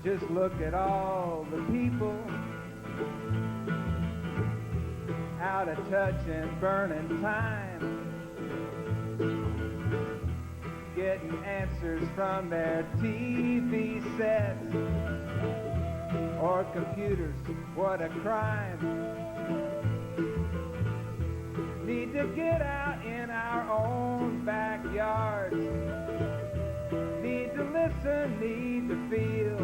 Just look at all the people out of touch and burning time, getting answers from their TV sets or computers. What a crime. Need to get out in our own backyards. Need to listen, need to feel.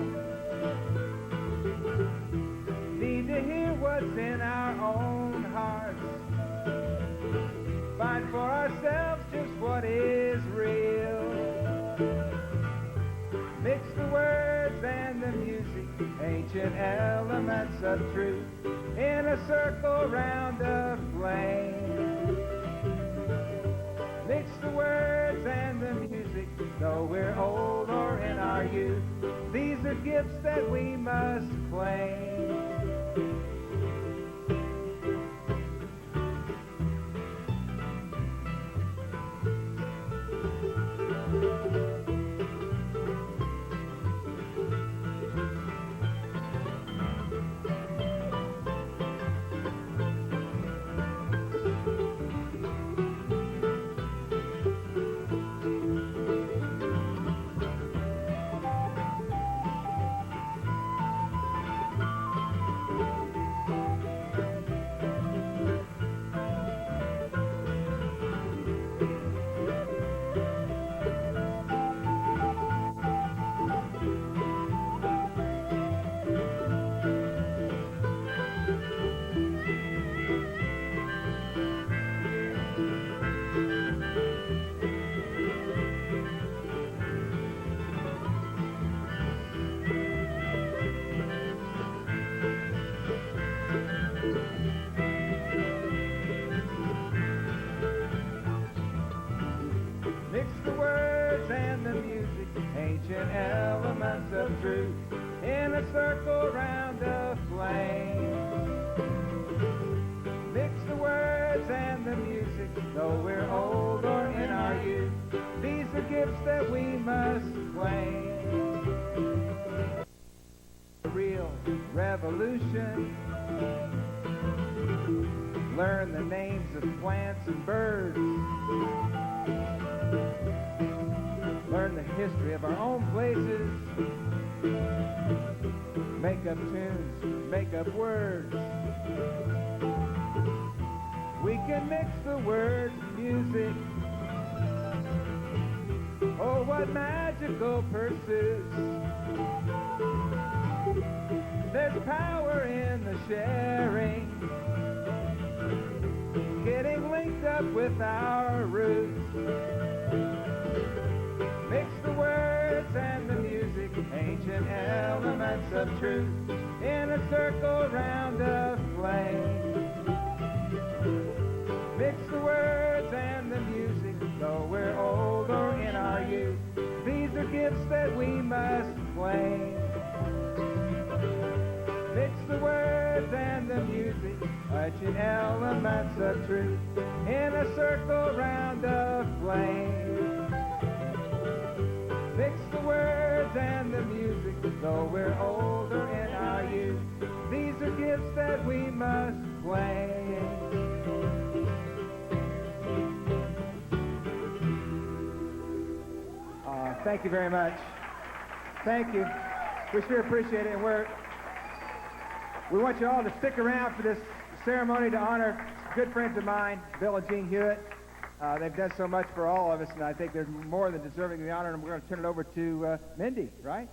Need to hear what's in our own hearts. Find for ourselves just what is real. Mix the words and the music, ancient elements of truth, in a circle round a flame. Mix the words and the music, though we're old or in our youth. These are gifts that we must claim. Mix the words and the music, ancient elements of truth, in a circle round a flame. Mix the words and the music, though we're old or in our youth. These are gifts that we must claim. A real revolution. Learn the names of plants and birds. Learn the history of our own places. Make up tunes, make up words. We can mix the words and music. Oh, what magical pursuits. There's power in the sharing, getting linked up with our roots. Mix the words and the music, ancient elements of truth, in a circle round a flame. Mix the words and the music, though we're old or in our youth. These are gifts that we must claim. Mix the words and the music, ancient elements of truth, in a circle round a flame. Mix the words and the music, though we're older in our youth. These are gifts that we must claim. Thank you very much. Thank you. We sure appreciate it. And we want you all to stick around for this ceremony to honor good friends of mine, Bill and Jean Hewitt. They've done so much for all of us, and I think they're more than deserving of the honor, and we're going to turn it over to Mindy, right?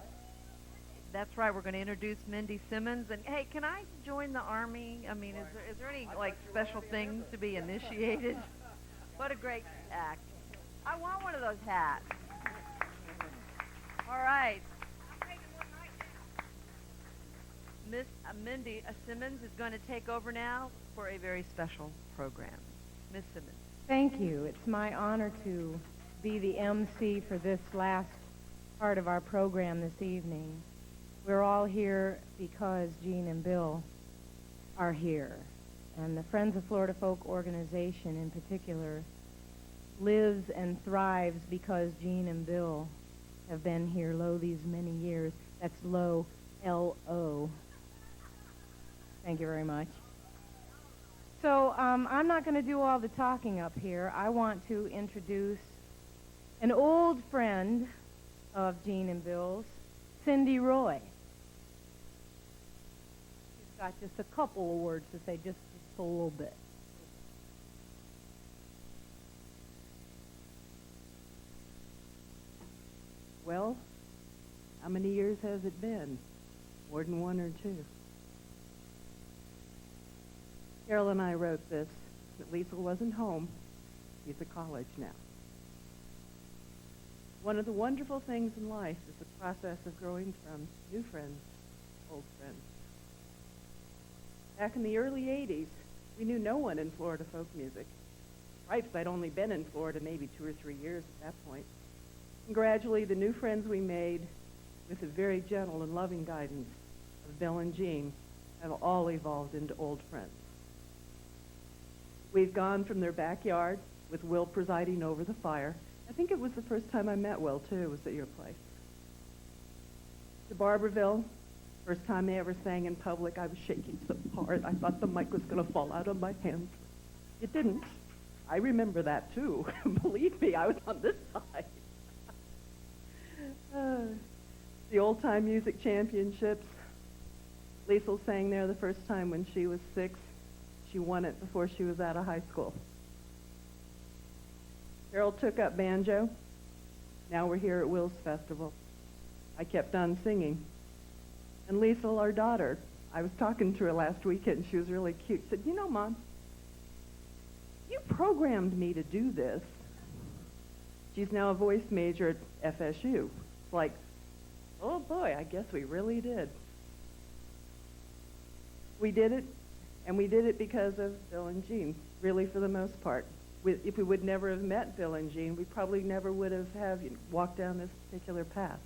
That's right. We're going to introduce Mindy Simmons. And, hey, can I join the Army? I mean, is there any, like, special things to be initiated? What a great act. I want one of those hats. All right. Miss Mindy Simmons is going to take over now for a very special program. Miss Simmons. Thank you. It's my honor to be the MC for this last part of our program this evening. We're all here because Jean and Bill are here. And the Friends of Florida Folk organization in particular lives and thrives because Jean and Bill have been here lo these many years. That's lo L-O. Thank you very much. So I'm not going to do all the talking up here. I want to introduce an old friend of Jean and Bill's, Cindy Roy. She's got just a couple of words to say, just a little bit. Well, how many years has it been? More than one or two? Carol and I wrote this. That Liesl wasn't home. He's at college now. One of the wonderful things in life is the process of growing from new friends to old friends. Back in the early 80s, we knew no one in Florida folk music. Stripes, I'd only been in Florida maybe 2 or 3 years at that point. And gradually, the new friends we made, with the very gentle and loving guidance of Bill and Jean, have all evolved into old friends. We've gone from their backyard, with Will presiding over the fire. I think it was the first time I met Will, too, was at your place. To Barberville, first time I ever sang in public, I was shaking so hard, I thought the mic was going to fall out of my hands. It didn't. I remember that, too. Believe me, I was on this side. The old-time music championships. Liesl sang there the first time when she was 6. She won it before she was out of high school. Carol took up banjo. Now we're here at Will's Festival. I kept on singing. And Liesl, our daughter, I was talking to her last weekend. She was really cute. Said, you know, Mom, you programmed me to do this. She's now a voice major at FSU. It's like, oh boy, I guess we really did. We did it, and we did it because of Bill and Jean, really for the most part. If we would never have met Bill and Jean, we probably never would have walked down this particular path.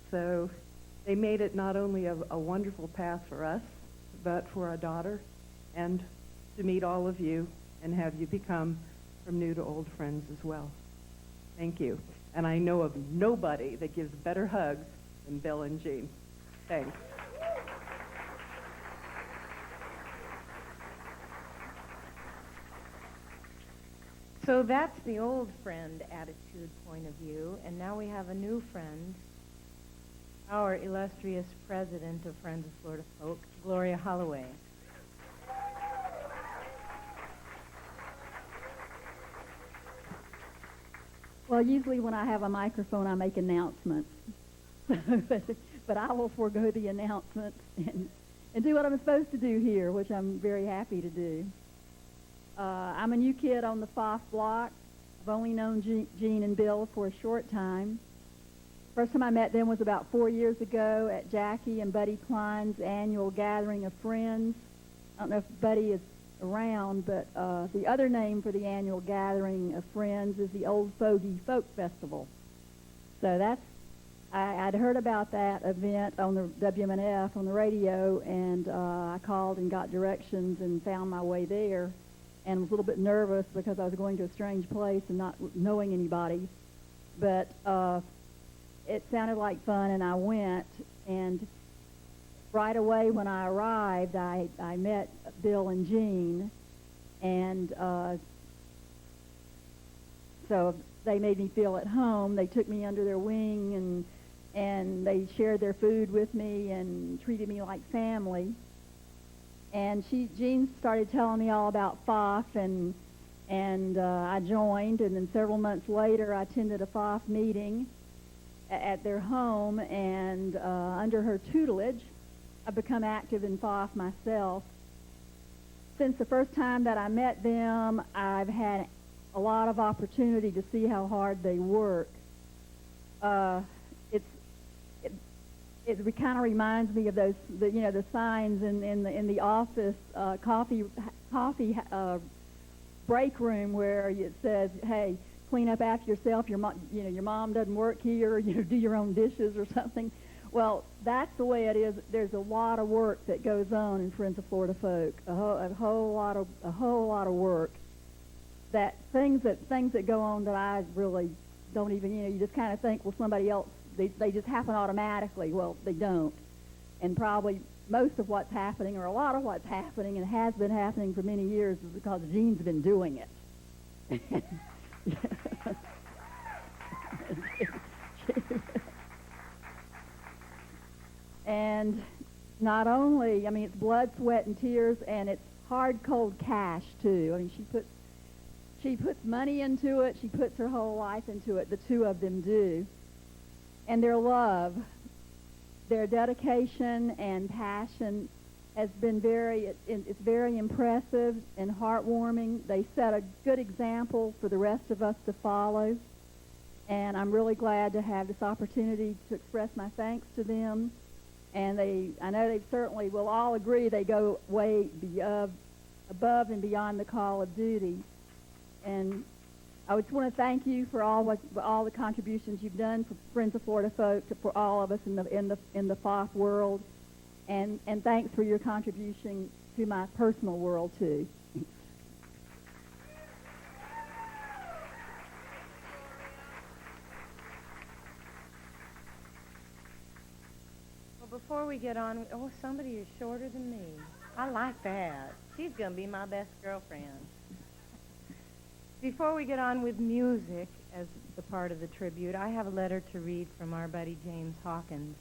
So they made it not only a wonderful path for us, but for our daughter, and to meet all of you and have you become from new to old friends as well. Thank you. And I know of nobody that gives better hugs than Bill and Jean. Thanks. So that's the old friend attitude point of view, and now we have a new friend, our illustrious president of Friends of Florida Folk, Gloria Holloway. Well, usually when I have a microphone, I make announcements. But I will forego the announcements and do what I'm supposed to do here, which I'm very happy to do. I'm a new kid on the Foff block. I've only known Jean and Bill for a short time. First time I met them was about 4 years ago at Jackie and Buddy Klein's annual gathering of friends. I don't know if Buddy is around, but the other name for the annual gathering of friends is the Old Fogey Folk Festival. So I'd heard about that event on the WMNF on the radio, and I called and got directions and found my way there, and was a little bit nervous because I was going to a strange place and not knowing anybody. But it sounded like fun, and I went, and right away when I arrived, I met Bill and Jean, and so they made me feel at home. They took me under their wing, and they shared their food with me and treated me like family. And Jean started telling me all about Foff, and I joined, and then several months later I attended a Foff meeting at their home, and under her tutelage, I've become active in Foff myself. Since the first time that I met them, I've had a lot of opportunity to see how hard they work. It kind of reminds me of the signs in the office coffee break room where it says, "Hey, clean up after yourself. Your mom doesn't work here. Do your own dishes or something." Well, that's the way it is. There's a lot of work that goes on in Friends of Florida Folk. A whole lot of work. That things that go on that I really don't even. You just kind of think, well, somebody else. They just happen automatically. Well, they don't. And probably most of what's happening, or a lot of what's happening, and has been happening for many years, is because Jean's been doing it. And not only, I mean, it's blood, sweat, and tears, and it's hard, cold cash, too. I mean, she puts money into it. She puts her whole life into it. The two of them do. And their love, their dedication and passion has been it's very impressive and heartwarming. They set a good example for the rest of us to follow. And I'm really glad to have this opportunity to express my thanks to them. And I know they certainly will all agree they go way above and beyond the call of duty. And I just want to thank you for all the contributions you've done for Friends of Florida Folk, for all of us in the FOF world, and thanks for your contribution to my personal world too. Well, before we get on, somebody is shorter than me. I like that. She's going to be my best girlfriend. Before we get on with music as the part of the tribute, I have a letter to read from our buddy James Hawkins,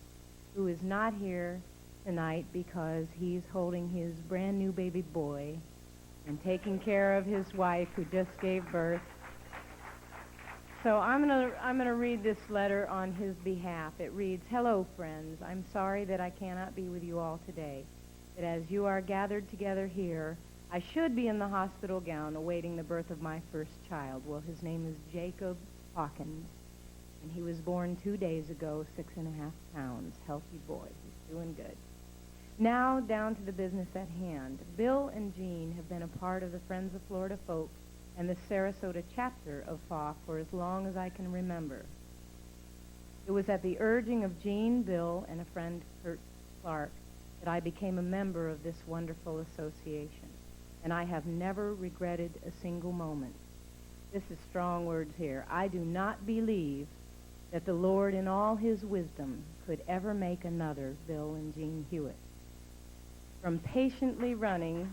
who is not here tonight because he's holding his brand new baby boy and taking care of his wife who just gave birth. So I'm gonna read this letter on his behalf. It reads, "Hello, friends. I'm sorry that I cannot be with you all today. But as you are gathered together here, I should be in the hospital gown awaiting the birth of my first child." Well, his name is Jacob Hawkins, and he was born 2 days ago, 6.5 pounds. Healthy boy. He's doing good. Now, down to the business at hand. Bill and Jean have been a part of the Friends of Florida Folk and the Sarasota chapter of FOF for as long as I can remember. It was at the urging of Jean, Bill, and a friend, Kurt Clark, that I became a member of this wonderful association, and I have never regretted a single moment. This is strong words here. I do not believe that the Lord in all his wisdom could ever make another Bill and Jean Hewitt. From patiently running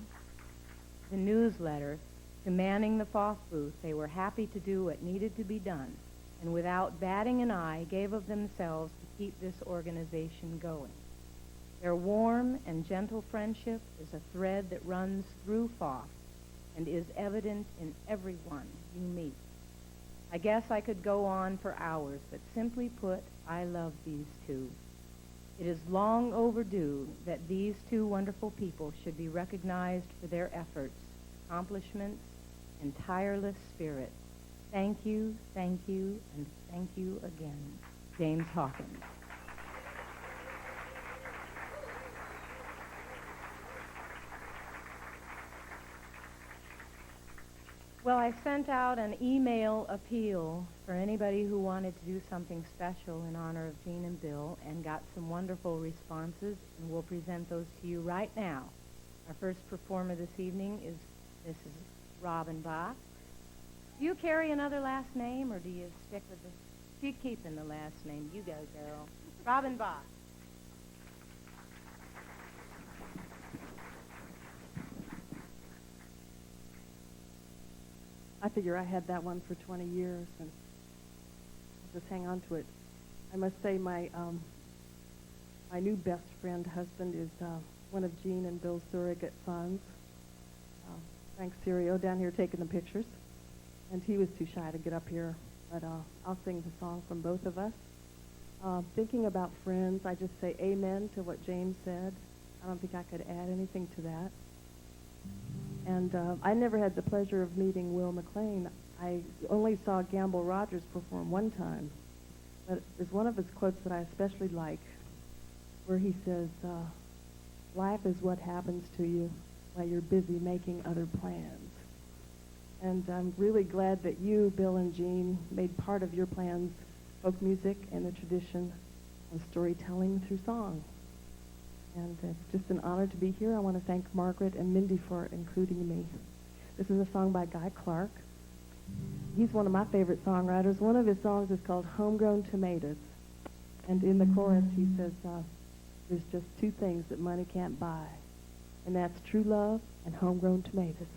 the newsletter to manning the FOF booth, they were happy to do what needed to be done, and without batting an eye, gave of themselves to keep this organization going. Their warm and gentle friendship is a thread that runs through FOF and is evident in everyone you meet. I guess I could go on for hours, but simply put, I love these two. It is long overdue that these two wonderful people should be recognized for their efforts, accomplishments, and tireless spirit. Thank you, and thank you again. James Hawkins. Well, I sent out an email appeal for anybody who wanted to do something special in honor of Jean and Bill, and got some wonderful responses, and we'll present those to you right now. Our first performer this evening is Mrs. Robin Bach. Do you carry another last name, or do you stick with the... She's keeping the last name. You go, girl. Robin Bach. I figure I had that one for 20 years, and I'll just hang on to it. I must say my new best friend husband is one of Jean and Bill's surrogate sons, Frank Serio, down here taking the pictures. And he was too shy to get up here, but I'll sing the song from both of us. Thinking about friends, I just say amen to what James said. I don't think I could add anything to that. And I never had the pleasure of meeting Will McLean. I only saw Gamble Rogers perform one time. But there's one of his quotes that I especially like, where he says, life is what happens to you while you're busy making other plans. And I'm really glad that you, Bill and Jean, made part of your plans folk music and the tradition of storytelling through song. And it's just an honor to be here. I want to thank Margaret and Mindy for including me. This is a song by Guy Clark. He's one of my favorite songwriters. One of his songs is called Homegrown Tomatoes. And in the chorus he says, There's just two things that money can't buy, and that's true love and homegrown tomatoes.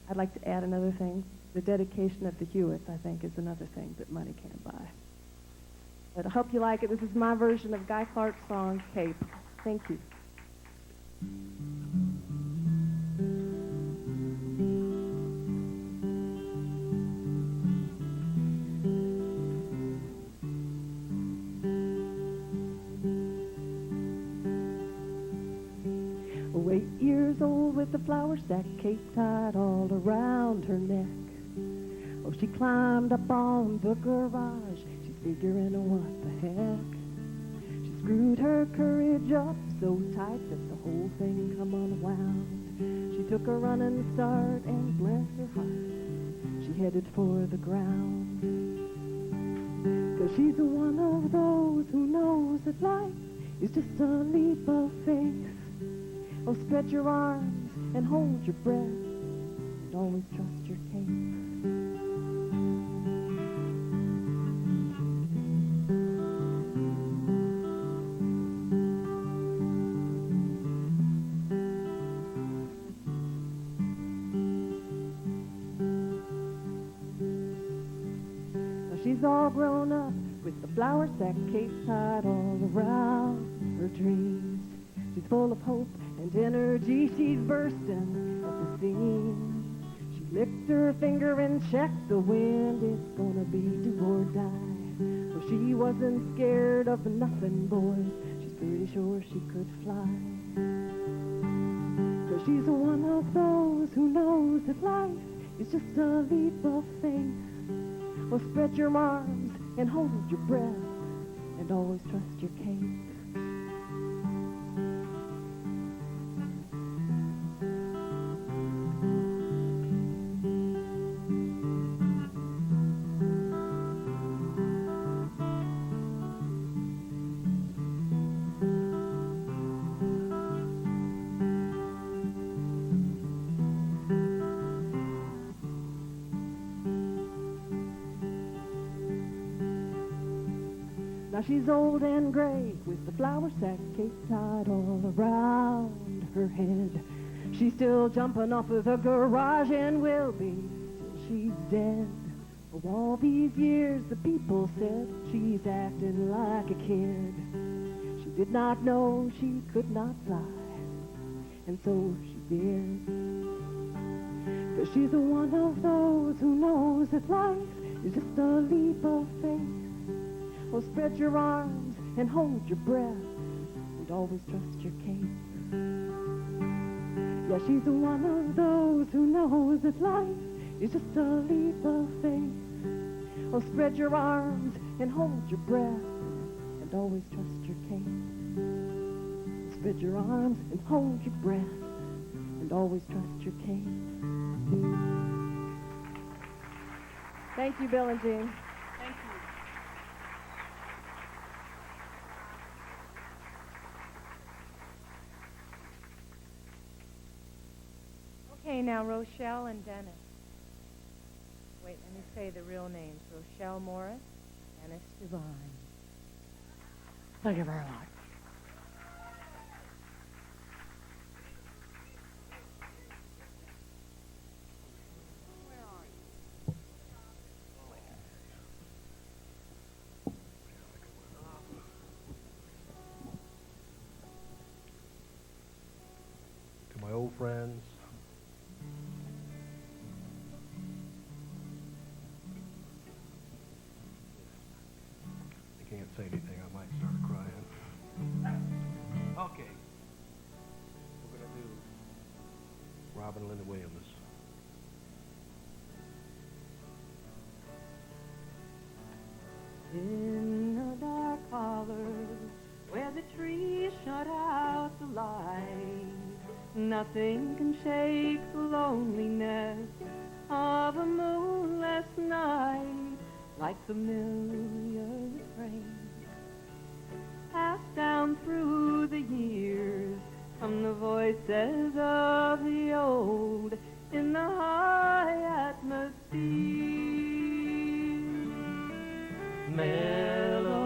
I'd like to add another thing. The dedication of the Hewitts, I think, is another thing that money can't buy. But I hope you like it. This is my version of Guy Clark's song, Cape. Thank you. Oh, 8 years old with a flour sack cape tied all around her neck. Oh, she climbed up on the garage. She's figuring what the heck. She screwed her courage up so tight that the whole thing come unwound. She took a running start and bless her heart, she headed for the ground. 'Cause she's one of those who knows that life is just a leap of faith. Oh, spread your arms and hold your breath, and always trust your cape. Now she's all grown up with the flour sack cape tied all around her dreams. She's full of hope and energy, she's bursting at the seams. She licked her finger and checked the wind, it's gonna be do or die. Well, she wasn't scared of nothing, boys, she's pretty sure she could fly. 'Cause she's one of those who knows that life is just a leap of faith. Well, spread your arms and hold your breath, and always trust your cape. Now she's old and gray with the flour sack cape tied all around her head. She's still jumping off of the garage and will be till she's dead. For all these years the people said she's acting like a kid. She did not know she could not fly, and so she did. 'Cause she's one of those who knows that life is just a leap of faith. Oh, spread your arms and hold your breath, and always trust your cape. Yeah, she's one of those who knows that life is just a leap of faith. Oh, spread your arms and hold your breath, and always trust your cape. Spread your arms and hold your breath, and always trust your cape. Thank you, Bill and Jean. Thank you. Okay, now Rochelle and Dennis. Wait, let me say the real names. Rochelle Morris, Dennis Devine. Thank you very much. To my old friends, I can't say anything, I might start crying. Okay. We're going to do Robin and Linda Williams. In the dark parlor, where the trees shut out the light, nothing can shake the loneliness of a moonless night, like familiar refrain passed down through the years from the voices of the old in the high atmosphere. Melodies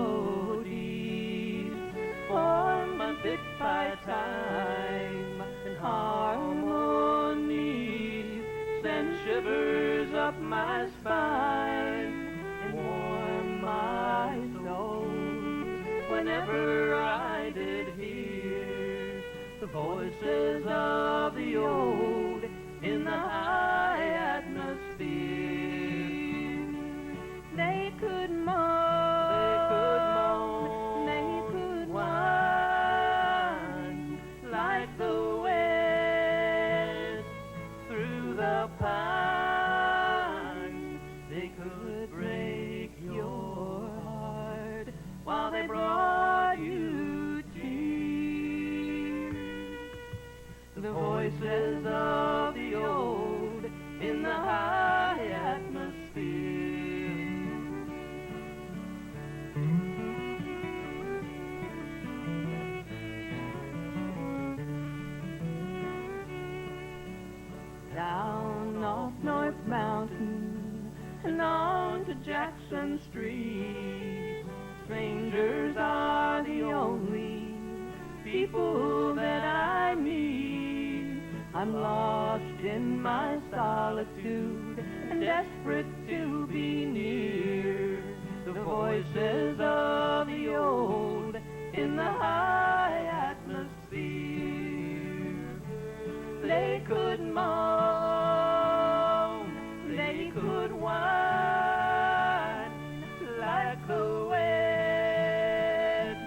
born up my spine and warm my soul whenever I did hear the voices of the old in the high atmosphere. They could moan, they could whine like the wind through the pines. They could break your heart while they brought you tears. The voices of the old in the high atmosphere. Down off North Mountain and on to Jackson Street, strangers are the only people that I meet. I'm lost in my solitude and desperate to be near the voices of the old in the high atmosphere. They could moan, they could whine like the wind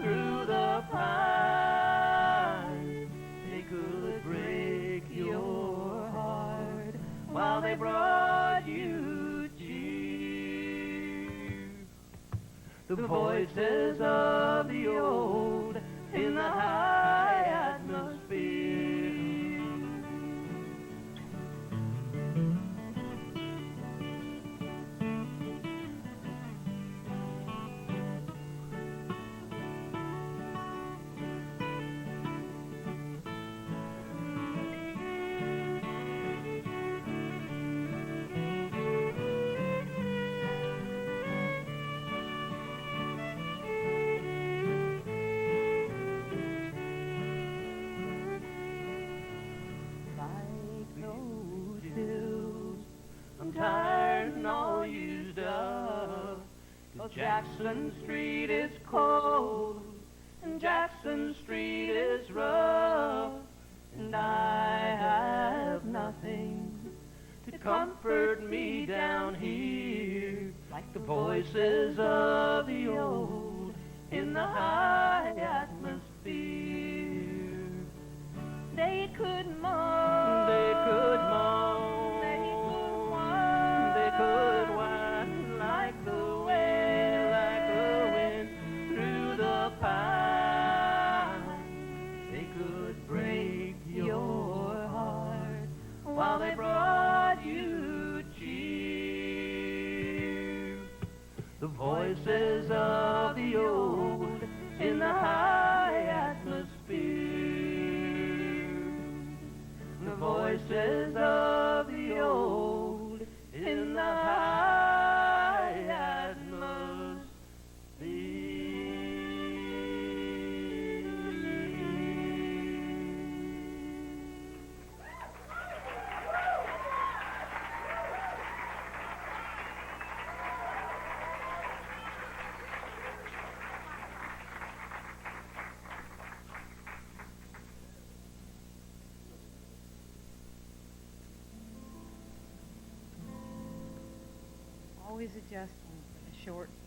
through the pines. They could break your heart while they brought you cheer. The voices of the old in the high atmosphere. I'm tired and all used up, 'cause Jackson Street is cold and Jackson Street is rough, and I have nothing to comfort me down here like the voices of the old in the high atmosphere. they could moan, They could moan, they could whine like the wind through the pines. They could break your heart while they brought you cheer. The voices of the old in the high atmosphere. The voices of the old in the high atmosphere. always adjusting for the short people.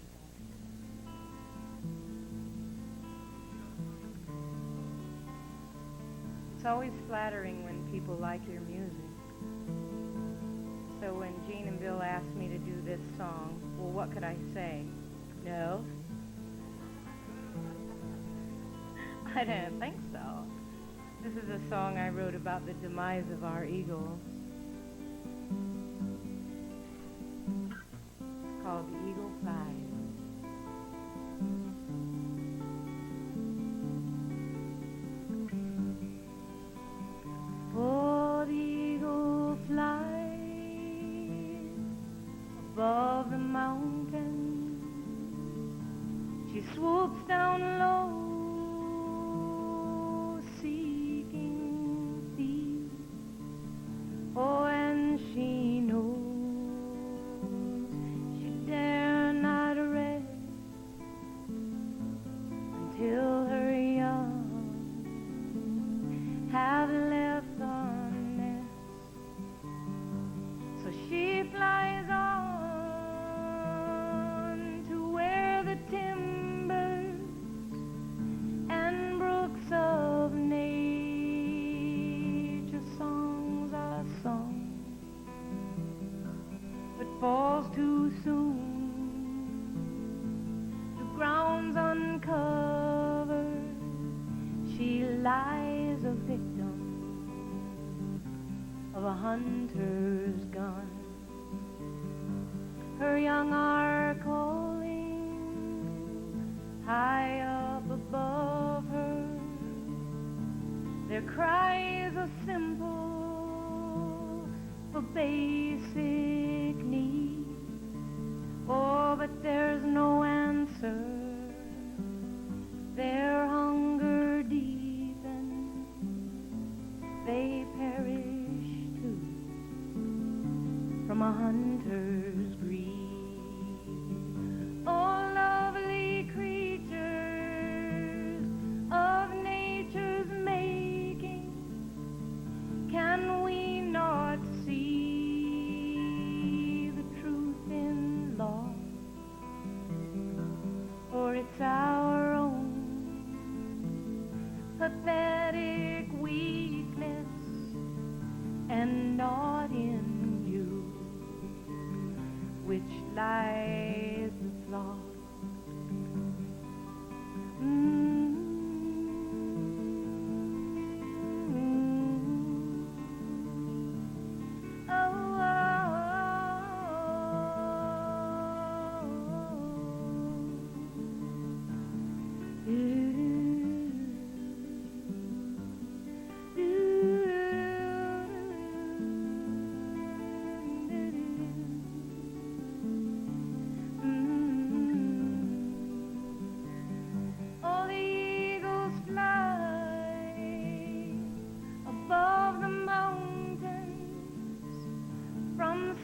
It's always flattering when people like your music. So when Gene and Bill asked me to do this song, well, what could I say? No? I didn't think so. This is a song I wrote about the demise of our eagles. It's called The Eagle Flies. Oh, the eagle flies above the mountains. She swoops down low, seeking thee. Oh, and she knows too soon. The ground's uncovered. She lies a victim of a hunter's gun. Her young are calling high up above her. Their cries are simple for basic needs. Oh, but there's no answer. Their hunger deepens. They perish too from a hunter's greed. Oh, lovely creatures of nature's making, can we not see the truth in law? Or it's our own pathetic weakness and not in you which lies the flaw.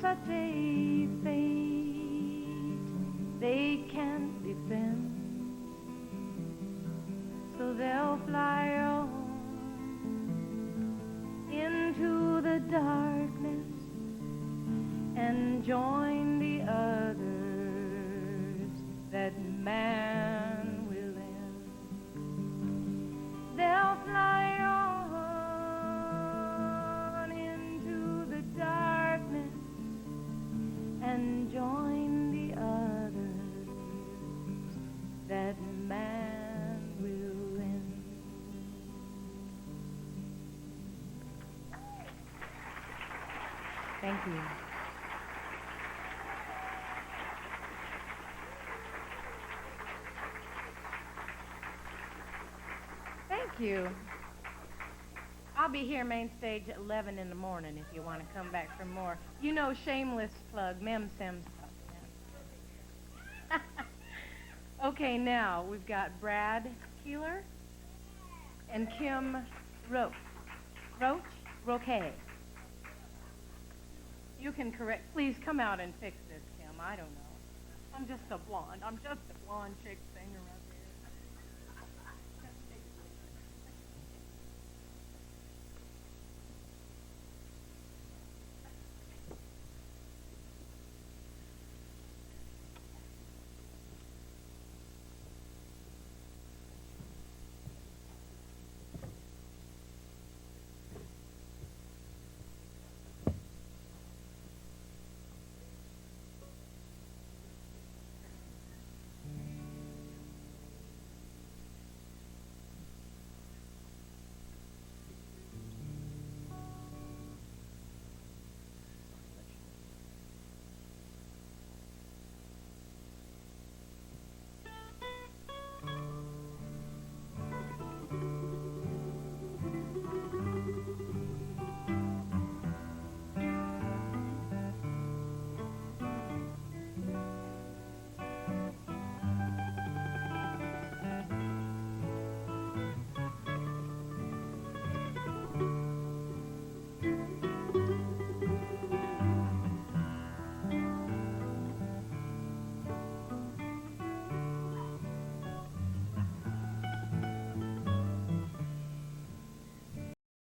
Such a fate they can't defend, so they'll fly on into the darkness and join the others that man will end. They'll fly on into the darkness and join the others that man will win. Thank you. Thank you. I'll be here main stage at 11 in the morning if you want to come back for more. You know, shameless plug, Mem Sims. Okay, now we've got Brad Keeler and Kim Roche. Roque. You can correct. Please come out and fix this, Kim. I don't know. I'm just a blonde chick singer.